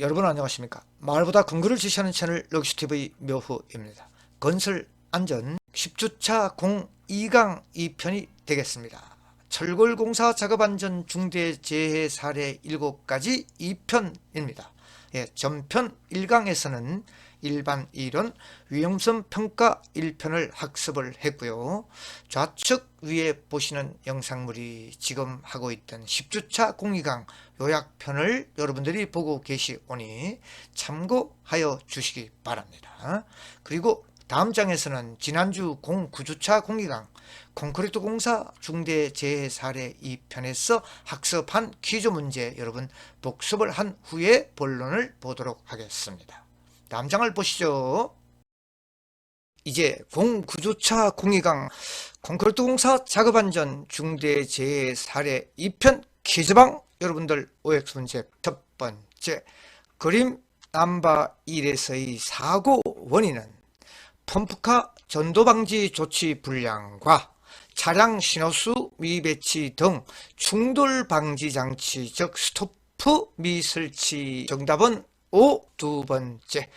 여러분 안녕하십니까. 마을보다 근거를 제시하는 채널 럭시TV 묘후입니다. 건설 안전 10주차 02강 2편이 되겠습니다. 철골공사 작업안전 중대재해 사례 7가지 2편입니다. 전편 1강에서는 일반 이론 위험성 평가 1편을 학습을 했고요. 좌측 위에 보시는 영상물이 지금 하고 있던 10주차 02강 요약편을 여러분들이 보고 계시오니 참고하여 주시기 바랍니다. 그리고 다음 장에서는 지난주 09주차 02강 콘크리트 공사 중대재해 사례 2편에서 학습한 퀴즈 문제 여러분 복습을 한 후에 본론을 보도록 하겠습니다. 다음 장을 보시죠. 이제 09주차 02강 콘크리트 공사 작업안전 중대재해 사례 2편 퀴즈방 여러분들 OX 문제 첫 번째, 그림 넘버 1에서의 사고 원인은 펌프카 전도방지 조치 불량과 차량 신호수 미배치 등 충돌 방지 장치 즉 스토프 미설치. 정답은 O. 두 번째,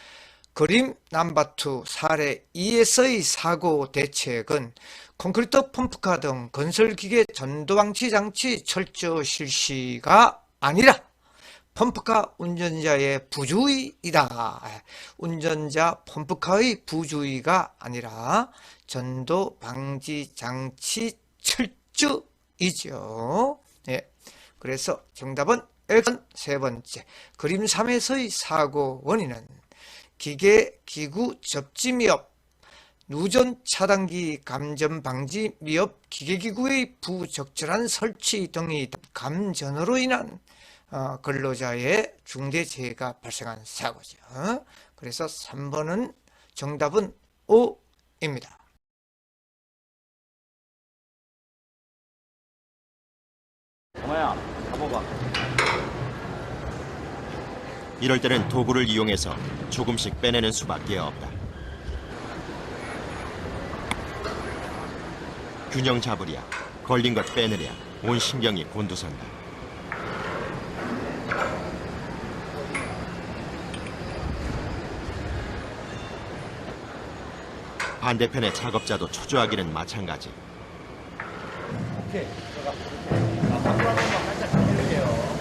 그림 넘버 2 사례 2에서의 사고 대책은 콘크리트 펌프카 등 건설기계 전도방지 장치 철저 실시가 아니라 펌프카 운전자의 부주의이다. 운전자 펌프카의 부주의가 아니라 전도방지 장치 철저이죠. 그래서 정답은 세 번째, 그림 3에서의 사고 원인은 기계 기구 접지 미흡, 누전 차단기 감전 방지 미흡, 기계기구의 부적절한 설치 등의 감전으로 인한 근로자의 중대재해가 발생한 사고죠. 그래서 3번은 정답은 O입니다. 엄마야, 잡아봐. 이럴 때는 도구를 이용해서 조금씩 빼내는 수밖에 없다. 균형 잡으랴, 걸린 것 빼내랴, 온 신경이 곤두선다. 반대편의 작업자도 초조하기는 마찬가지. 오케이, 들어가. 밖으로 한 번만 살짝 당겨줄게요.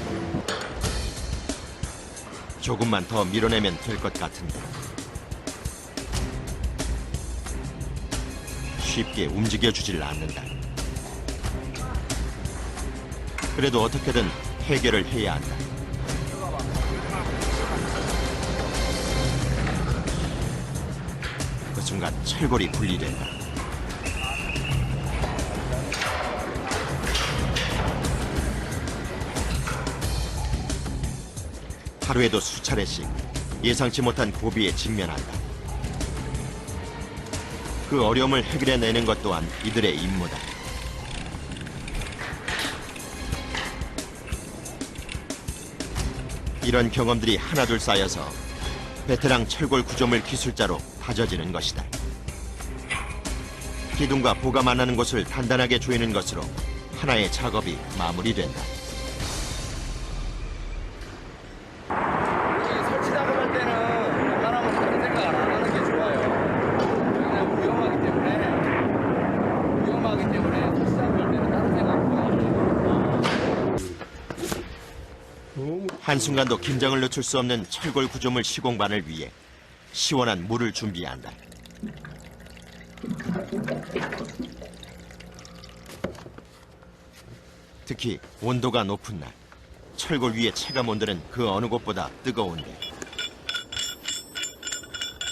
조금만 더 밀어내면 될 것 같은데 쉽게 움직여주질 않는다. 그래도 어떻게든 해결을 해야 한다. 그 순간 철골이 분리된다. 하루에도 수차례씩 예상치 못한 고비에 직면한다. 그 어려움을 해결해내는 것 또한 이들의 임무다. 이런 경험들이 하나둘 쌓여서 베테랑 철골 구조물 기술자로 다져지는 것이다. 기둥과 보가 만나는 곳을 단단하게 조이는 것으로 하나의 작업이 마무리된다. 설치 작업할 때는 웬만하면 다른 생각 안 하는 게 좋아요. 왜냐면 위험하기 때문에 설치 작업할 때는 다른 생각 안 하고. 한순간도 긴장을 늦출 수 없는 철골 구조물 시공반을 위해 시원한 물을 준비한다. 특히 온도가 높은 날, 철골 위의 체감 온도는 그 어느 곳보다 뜨거운데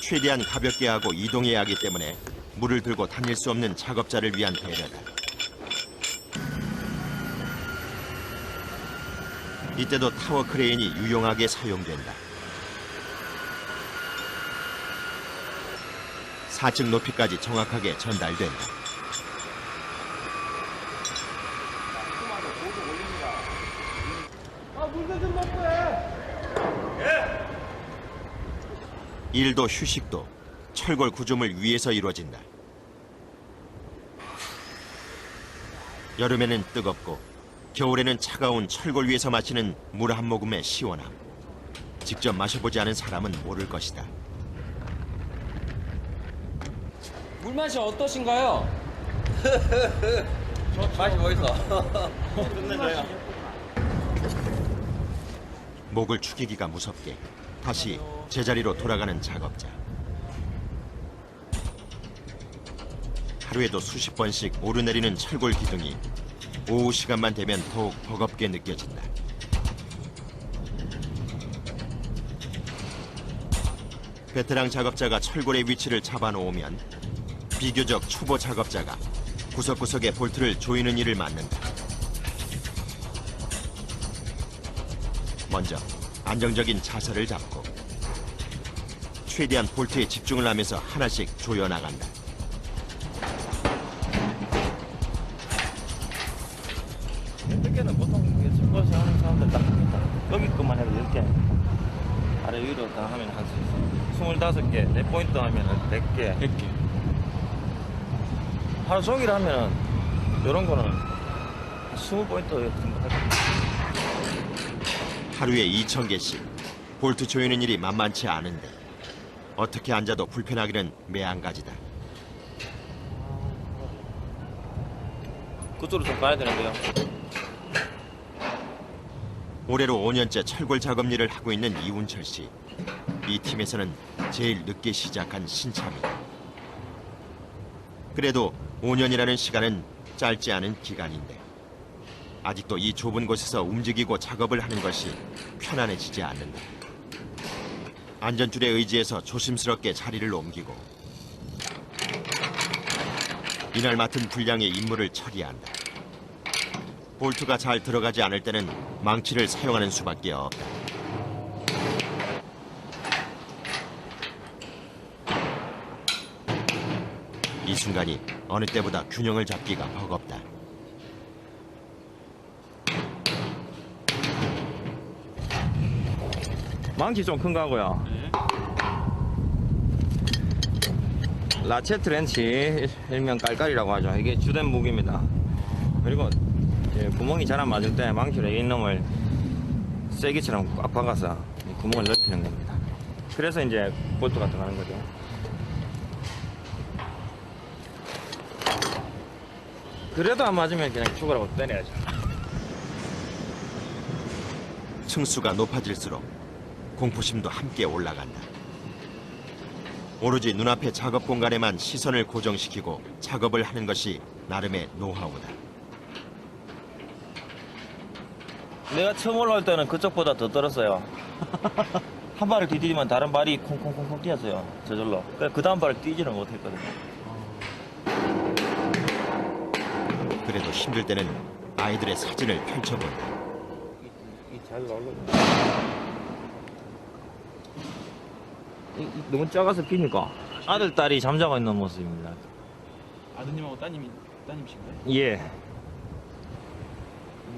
최대한 가볍게 하고 이동해야 하기 때문에 물을 들고 다닐 수 없는 작업자를 위한 배려다. 이때도 타워 크레인이 유용하게 사용된다. 4층 높이까지 정확하게 전달된다. 물도 좀 먹고 해. 일도 휴식도 철골 구조물 위에서 이루어진다. 여름에는 뜨겁고 겨울에는 차가운 철골 위에서 마시는 물 한 모금의 시원함. 직접 마셔보지 않은 사람은 모를 것이다. 물 맛이 어떠신가요? 맛이 보이소. 끝내줘요. 목을 축이기가 무섭게 다시 제자리로 돌아가는 작업자. 하루에도 수십 번씩 오르내리는 철골 기둥이 오후 시간만 되면 더욱 버겁게 느껴진다. 베테랑 작업자가 철골의 위치를 잡아놓으면 비교적 초보 작업자가 구석구석에 볼트를 조이는 일을 맡는다. 먼저 안정적인 자세를 잡고 최대한 볼트에 집중을 하면서 하나씩 조여나간다. 몇 개는 보통 스쿼시 하는 사람들 딱 합니다. 여기 것만 해도 10개. 아래 위로 다 하면 할 수 있어요. 25개, 4포인트 하면 100개. 100개. 하루 종일 하면 이런 거는 20포인트 정도 할 거예요. 하루에 2,000개씩 볼트 조이는 일이 만만치 않은데 어떻게 앉아도 불편하기는 매한가지다. 그쪽으로 좀 가야 되는데요. 올해로 5년째 철골 작업 일을 하고 있는 이운철 씨. 이 팀에서는 제일 늦게 시작한 신참이다. 그래도 5년이라는 시간은 짧지 않은 기간인데 아직도 이 좁은 곳에서 움직이고 작업을 하는 것이 편안해지지 않는다. 안전줄에 의지해서 조심스럽게 자리를 옮기고 이날 맡은 분량의 임무를 처리한다. 볼트가 잘 들어가지 않을 때는 망치를 사용하는 수밖에 없다. 이 순간이 어느 때보다 균형을 잡기가 버겁다. 망치 좀 큰 거고요. 라체트 렌치, 일명 깔깔이라고 하죠. 이게 주된 무기입니다. 그리고 이제 구멍이 잘 안 맞을 때 망치로 이 놈을 쐐기처럼 꽉 박아서 이 구멍을 넓히는 겁니다. 그래서 이제 볼트가 들어가는 거죠. 그래도 안 맞으면 그냥 죽으라고 때려야죠. 층수가 높아질수록 공포심도 함께 올라간다. 오로지 눈앞의 작업 공간에만 시선을 고정시키고 작업을 하는 것이 나름의 노하우다. 내가 처음 올라올 때는 그쪽보다 더 떨었어요. 한 발을 디디면 다른 발이 콩콩콩콩 뛰었어요. 저절로. 그 다음 발을 뛰지를 못했거든요. 그래도 힘들 때는 아이들의 사진을 펼쳐본다. 잘 나오려고. 너무 작아서 비니까. 아들, 딸이 잠자고 있는 모습입니다. 아드님하고 따님이신가요? 예.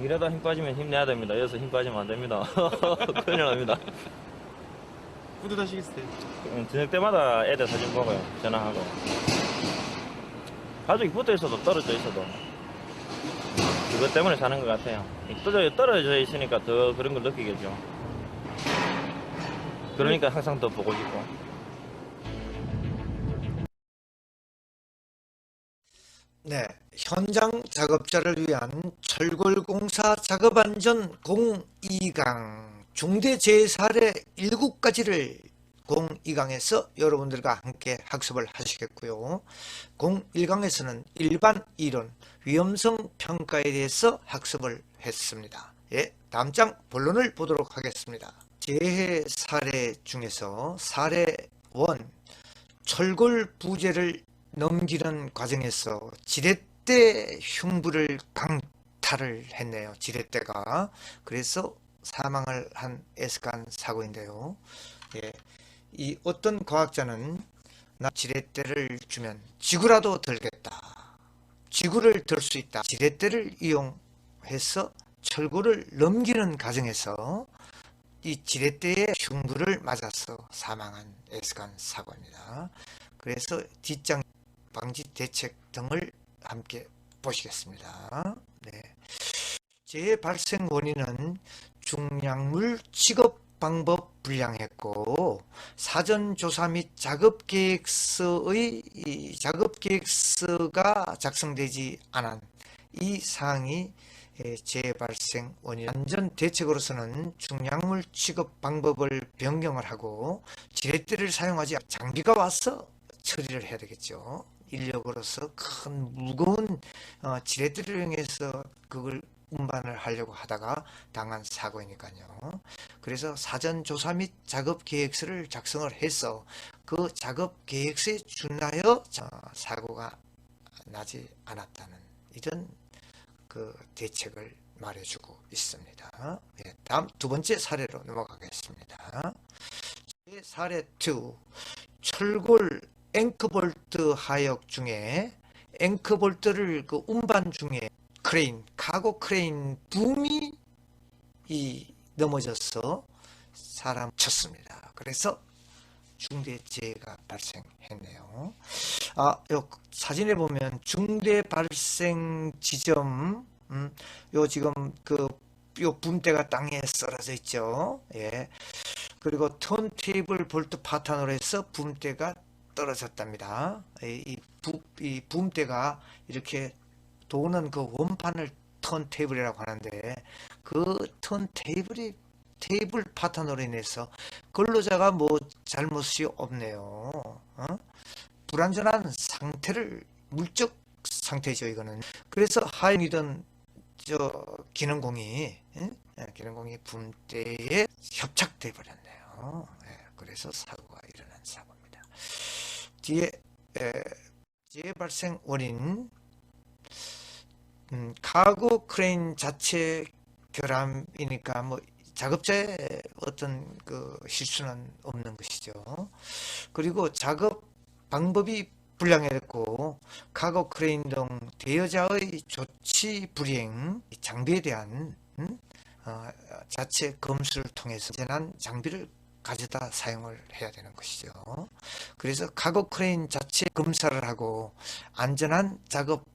이러다 힘 빠지면 힘내야 됩니다. 여기서 힘 빠지면 안 됩니다. 큰일 납니다. 뿌듯하시겠어요? 저녁 때마다 애들 사진 보고요. 전화하고. 가족이 붙어 있어도 떨어져 있어도 그것 때문에 사는 것 같아요. 떨어져 있으니까 더 그런 걸 느끼겠죠. 그러니까 항상 더 보고 싶고. 네, 현장 작업자를 위한 철골공사 작업안전 02강 중대재해사례 7가지를 02강에서 여러분들과 함께 학습을 하시겠고요. 01강에서는 일반 이론, 위험성 평가에 대해서 학습을 했습니다. 예, 다음 장 본론을 보도록 하겠습니다. 재해 사례 중에서 사례 1, 철골 부재를 넘기는 과정에서 지렛대 흉부를 강탈을 했네요. 지렛대가. 그래서 사망을 한 애석한 사고인데요. 예, 이 어떤 과학자는 나 지렛대를 주면 지구라도 들겠다. 지구를 들 수 있다. 지렛대를 이용해서 철골을 넘기는 과정에서 이 지렛대의 흉부를 맞아서 사망한 애석한 사고입니다. 그래서 뒷장 방지 대책 등을 함께 보시겠습니다. 네. 재해 발생 원인은 중량물 취급 방법 불량했고 사전 조사 및 작업 계획서의 작업 계획서가 작성되지 않은 이 사항이 재발생 원인. 안전 대책으로서는 중약물 취급 방법을 변경을 하고 지렛대를 사용하지 장비가 와서 처리를 해야 되겠죠. 인력으로서 큰 무거운 지렛대를 이용해서 그걸 운반을 하려고 하다가 당한 사고이니까요. 그래서 사전 조사 및 작업 계획서를 작성을 해서 그 작업 계획서에 준하여 사고가 나지 않았다는 이런 그 대책을 말해주고 있습니다. 예, 다음 두 번째 사례로 넘어가겠습니다. 사례 2. 철골 앵커볼트 하역 중에 앵커볼트를 그 운반 중에 크레인, 카고 크레인 붐이 넘어져서 사람 쳤습니다. 그래서 중대재해가 발생했네요. 요 사진에 보면 중대 발생 지점, 요 지금 요 붐대가 땅에 썰어져 있죠. 예. 그리고 턴테이블 볼트 파탄으로 해서 붐대가 떨어졌답니다. 이 붐대가 이렇게 도는 그 원판을 턴테이블이라고 하는데 그 턴테이블이 테이블 파탄으로 인해서 근로자가 뭐 잘못이 없네요. 불안전한 상태를 물적 상태죠 이거는. 그래서 하용이던 기능공이 붐대에 협착돼 버렸네요. 그래서 사고가 일어난 사고입니다. 뒤에 재발생 원인 카고 크레인 자체 결함이니까 뭐 작업자의 어떤 그 실수는 없는 것이죠. 그리고 작업 방법이 불량했고 카고 크레인 등 대여자의 조치 불이행, 장비에 대한 자체 검수를 통해서 안전한 장비를 가져다 사용을 해야 되는 것이죠. 그래서 카고 크레인 자체 검사를 하고 안전한 작업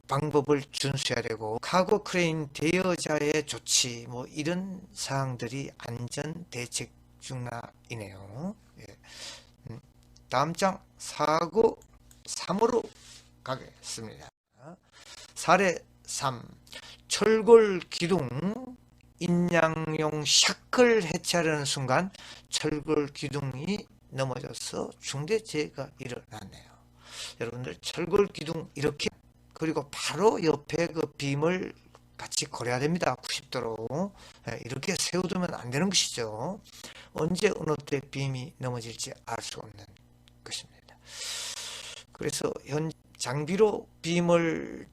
방법을 준수해야 되고 카고 크레인 대여자의 조치 뭐 이런 사항들이 안전 대책 중하이네요. 예. 다음 장 사고 3으로 가겠습니다. 사례 3. 철골 기둥 인양용 샤클 해체하려는 순간 철골 기둥이 넘어져서 중대재해가 일어났네요. 여러분들 철골 기둥 이렇게 그리고 바로 옆에 그 빔을 같이 고려해야 됩니다. 90도로 이렇게 세워두면 안 되는 것이죠. 언제 어느 때 빔이 넘어질지 알 수 없는 것입니다. 그래서 현 장비로 빔을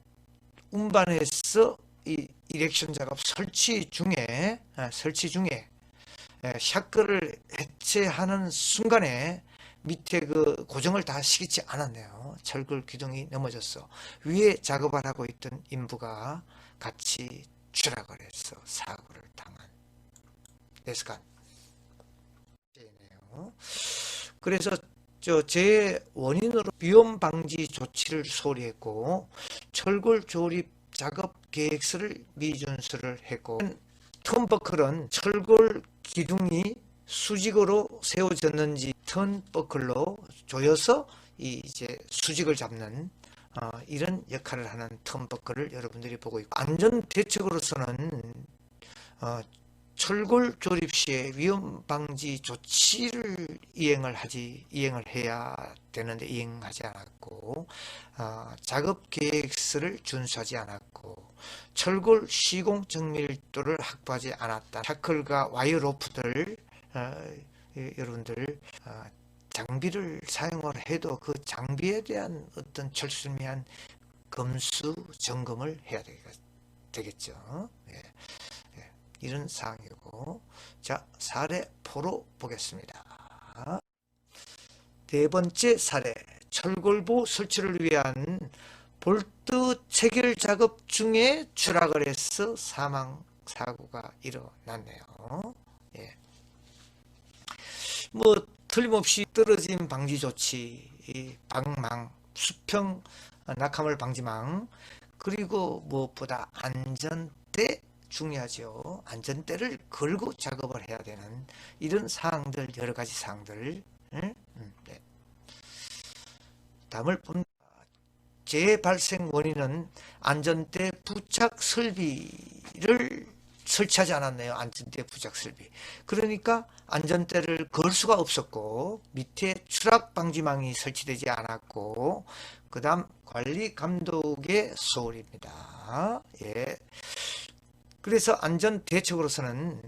운반해서 이 이렉션 작업 설치 중에 샤클을 해체하는 순간에 밑에 그 고정을 다 시키지 않았네요. 철골 기둥이 넘어져서 위에 작업을 하고 있던 인부가 같이 추락을 해서 사고를 당한 데스간. 그래서 재 원인으로 위험 방지 조치를 소리했고 철골 조립 작업 계획서를 미준수를 했고 턴버클은 철골 기둥이 수직으로 세워졌는지 턴버클로 조여서 이제 수직을 잡는 이런 역할을 하는 턴버클을 여러분들이 보고 있고 안전 대책으로서는 철골 조립 시에 위험 방지 조치를 이행을 해야 되는데 이행하지 않았고 작업 계획서를 준수하지 않았고 철골 시공 정밀도를 확보하지 않았다. 샤클과 와이어 로프들 여러분들 장비를 사용을 해도 그 장비에 대한 어떤 철수미한 검수 점검을 해야 되겠죠. 예. 이런 사항이고 자 사례 4로 보겠습니다. 네 번째 사례 철골부 설치를 위한 볼트 체결 작업 중에 추락을 해서 사망 사고가 일어났네요. 예. 뭐 틀림없이 떨어짐 방지 조치, 방망, 수평 낙하물 방지망 그리고 무엇보다 안전대 중요하죠. 안전대를 걸고 작업을 해야 되는 이런 사항들, 여러 가지 사항들. 네. 다음을 봅니다. 재발생 원인은 안전대 부착 설비를 설치하지 않았네요. 안전대 부착 설비. 그러니까 안전대를 걸 수가 없었고, 밑에 추락 방지망이 설치되지 않았고, 그 다음 관리 감독의 소홀입니다. 예. 그래서 안전 대책으로서는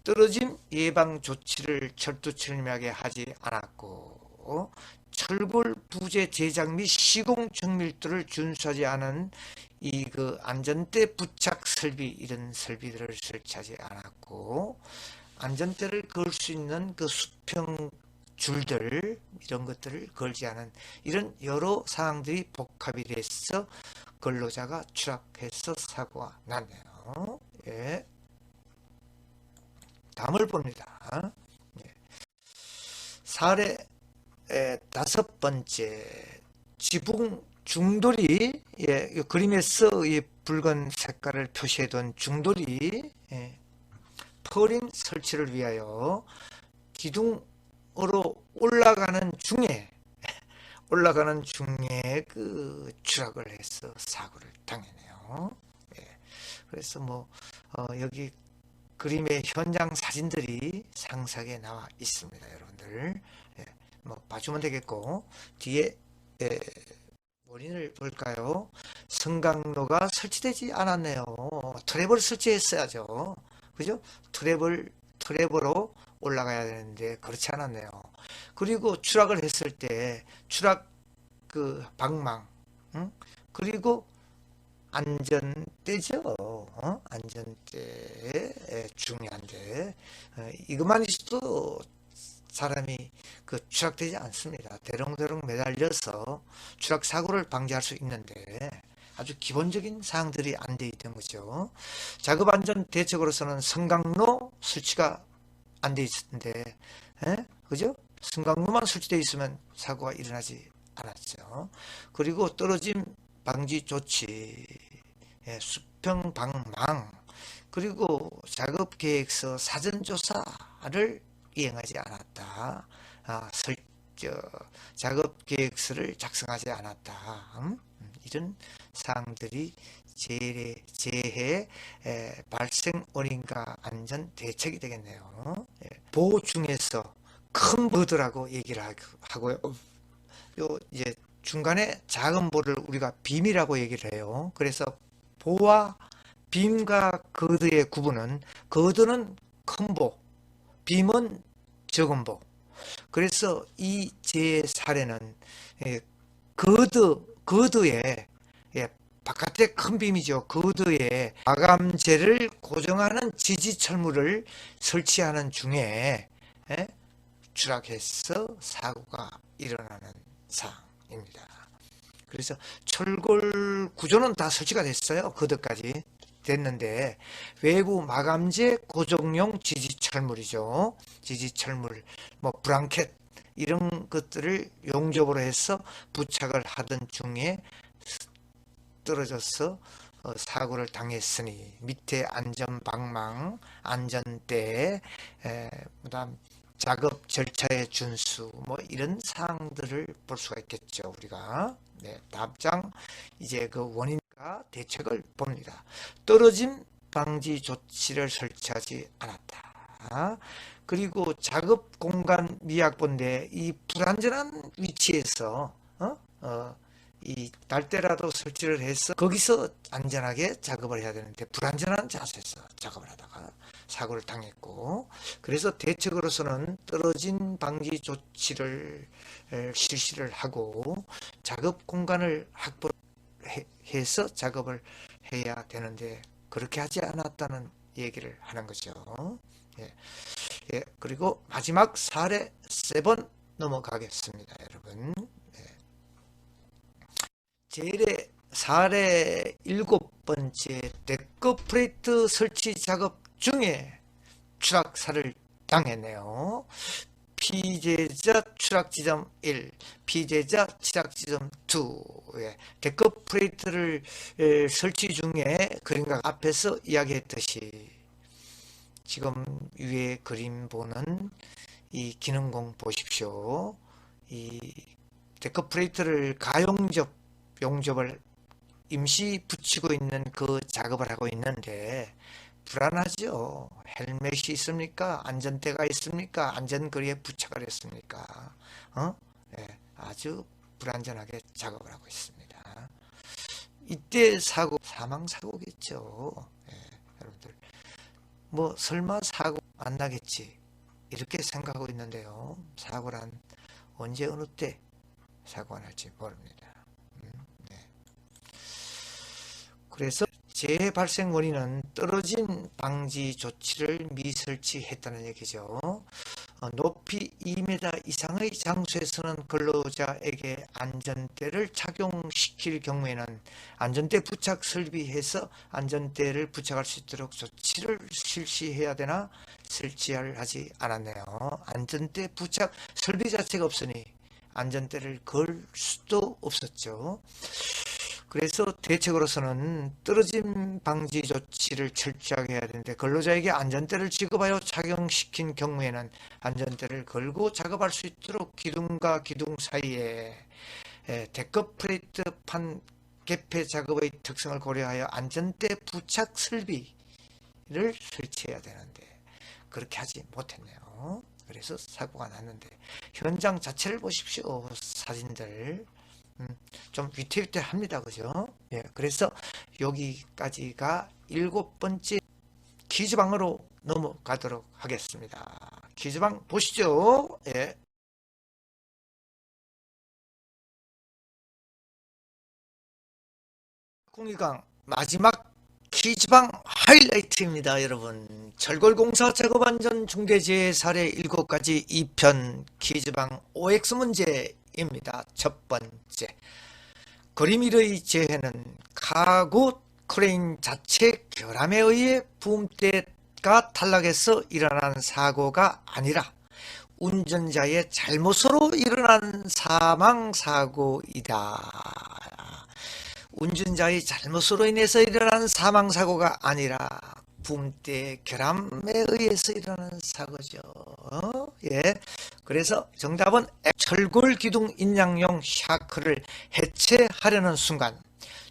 떨어짐 예방 조치를 철두철미하게 하지 않았고, 철골 부재 제작 및 시공 정밀도를 준수하지 않은 이 그 안전대 부착 설비, 이런 설비들을 설치하지 않았고, 안전대를 걸 수 있는 그 수평 줄들, 이런 것들을 걸지 않은 이런 여러 사항들이 복합이 돼서 근로자가 추락해서 사고가 났네요. 예. 다음을 봅니다. 예. 사례 다섯 번째, 지붕 중돌이, 예, 이 그림에서 이 붉은 색깔을 표시해둔 중돌이, 예, 퍼링 설치를 위하여 기둥으로 올라가는 중에 그 추락을 해서 사고를 당했네요. 예, 그래서 뭐 여기 그림의 현장 사진들이 상세하게 나와 있습니다, 여러분들. 예, 뭐 봐주면 되겠고, 뒤에 원인을 볼까요? 승강로가 설치되지 않았네요. 트랩을 설치했어야죠. 그죠? 트랩으로 올라가야 되는데 그렇지 않았네요. 그리고 추락을 했을 때 추락 그 방망, 그리고 안전대죠. 안전대 중요한데, 이것만 있어도 사람이 그 추락되지 않습니다. 대롱대롱 매달려서 추락 사고를 방지할 수 있는데 아주 기본적인 사항들이 안 돼 있던 거죠. 작업 안전 대책으로서는 승강로 설치가 안 돼 있었는데, 그죠? 승강로만 설치되어 있으면 사고가 일어나지 않았죠. 그리고 떨어짐 방지 조치, 수평 방망, 그리고 작업 계획서 사전 조사를 이행하지 않았다. 작업 계획서를 작성하지 않았다. 이런 사항들이 재해 발생 원인과 안전 대책이 되겠네요. 보호 중에서 큰 보드라고 얘기를 하고요. 요 이제 중간에 작은 보를 우리가 빔이라고 얘기를 해요. 그래서 보와 빔과 거드의 구분은, 거드는 큰 보, 빔은 적은 보. 그래서 이 제 사례는 거드에, 바깥에 큰 빔이죠. 거드에 마감재를 고정하는 지지철물을 설치하는 중에 추락해서 사고가 일어나는 사항입니다. 그래서 철골 구조는 다 설치가 됐어요. 거드까지 됐는데 외부 마감재 고정용 지지철물이죠. 지지철물, 뭐 브랑켓, 이런 것들을 용접으로 해서 부착을 하던 중에 떨어져서 사고를 당했으니 밑에 안전방망, 안전대, 그다음 작업 절차의 준수, 뭐 이런 사항들을 볼 수가 있겠죠. 우리가 다음 장 이제 그 원인과 대책을 봅니다. 떨어짐 방지 조치를 설치하지 않았다. 그리고 작업 공간 미약본데 이 불안전한 위치에서 이 날때라도 설치를 해서 거기서 안전하게 작업을 해야 되는데 불안전한 자세에서 작업을 하다가 사고를 당했고, 그래서 대책으로서는 떨어진 방지 조치를 실시를 하고 작업 공간을 확보해서 작업을 해야 되는데 그렇게 하지 않았다는 얘기를 하는 거죠. 그리고 마지막 사례 3번 넘어가겠습니다, 여러분. 제일의 사례 7번째, 데커 프레이트 설치 작업 중에 추락사를 당했네요. 피제자 추락지점 1, 피제자 추락지점 2. 예, 데크 프레이트를 설치 중에 그림과 앞에서 이야기했듯이 지금 위에 그림 보는 이 기능공 보십시오. 이 데크 프레이트를 용접을 임시 붙이고 있는 그 작업을 하고 있는데 불안하죠. 헬멧이 있습니까? 안전대가 있습니까? 안전거리에 부착을 했습니까? 네, 아주 불안전하게 작업을 하고 있습니다. 이때 사망 사고겠죠. 네, 여러분들 뭐 설마 사고 안 나겠지 이렇게 생각하고 있는데요. 사고란 언제 어느 때 사고가 날지 모릅니다. 네. 그래서 재해 발생 원인은 떨어진 방지 조치를 미설치했다는 얘기죠. 높이 2m 이상의 장소에서는 근로자에게 안전대를 착용시킬 경우에는 안전대 부착 설비해서 안전대를 부착할 수 있도록 조치를 실시해야 되나 설치를 하지 않았네요. 안전대 부착 설비 자체가 없으니 안전대를 걸 수도 없었죠. 그래서 대책으로서는 떨어짐 방지 조치를 철저하게 해야 되는데 근로자에게 안전대를 지급하여 착용시킨 경우에는 안전대를 걸고 작업할 수 있도록 기둥과 기둥 사이에 데크 프레이트 판 개폐 작업의 특성을 고려하여 안전대 부착 설비를 설치해야 되는데 그렇게 하지 못했네요. 그래서 사고가 났는데 현장 자체를 보십시오. 사진들 좀 위태위태합니다. 그죠? 예, 그래서 여기까지가 7번째 퀴즈방으로 넘어가도록 하겠습니다. 퀴즈방 보시죠. 예. 공익강 마지막 퀴즈방 하이라이트입니다. 여러분, 철골공사 작업안전 중대재해 사례 7가지 2편 퀴즈방 OX 문제입니다. 첫 번째, 그림 1의 재해는 카고 크레인 자체 결함에 의해 붐대가 탈락해서 일어난 사고가 아니라 운전자의 잘못으로 일어난 사망사고이다. 운전자의 잘못으로 인해서 일어난 사망사고가 아니라 붐대 결함에 의해서 일어나는 사고죠. 예. 그래서 정답은 철골 기둥 인양용 샤크를 해체하려는 순간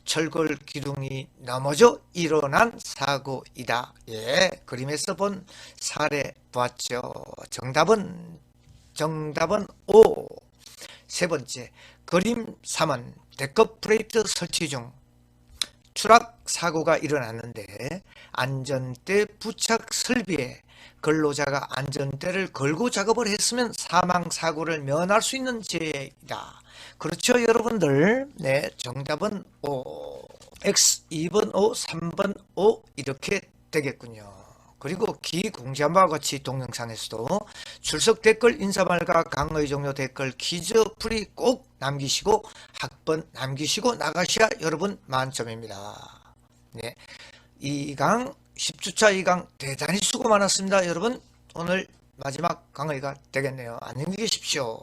철골 기둥이 넘어져 일어난 사고이다. 예. 그림에서 본 사례 보았죠. 정답은 O. 세 번째, 그림 3은 데크 프레이트 설치 중 추락 사고가 일어났는데 안전대 부착 설비에 근로자가 안전대를 걸고 작업을 했으면 사망 사고를 면할 수 있는 재해이다. 그렇죠, 여러분들? 네, 정답은 O. X 2번 O, 3번 O 이렇게 되겠군요. 그리고 기공지한 바와 같이 동영상에서도 출석 댓글 인사말과 강의 종료 댓글 퀴즈 풀이 꼭 남기시고 학번 남기시고 나가셔야 여러분 만점입니다. 네, 2강 10주차 2강 대단히 수고 많았습니다. 여러분, 오늘 마지막 강의가 되겠네요. 안녕히 계십시오.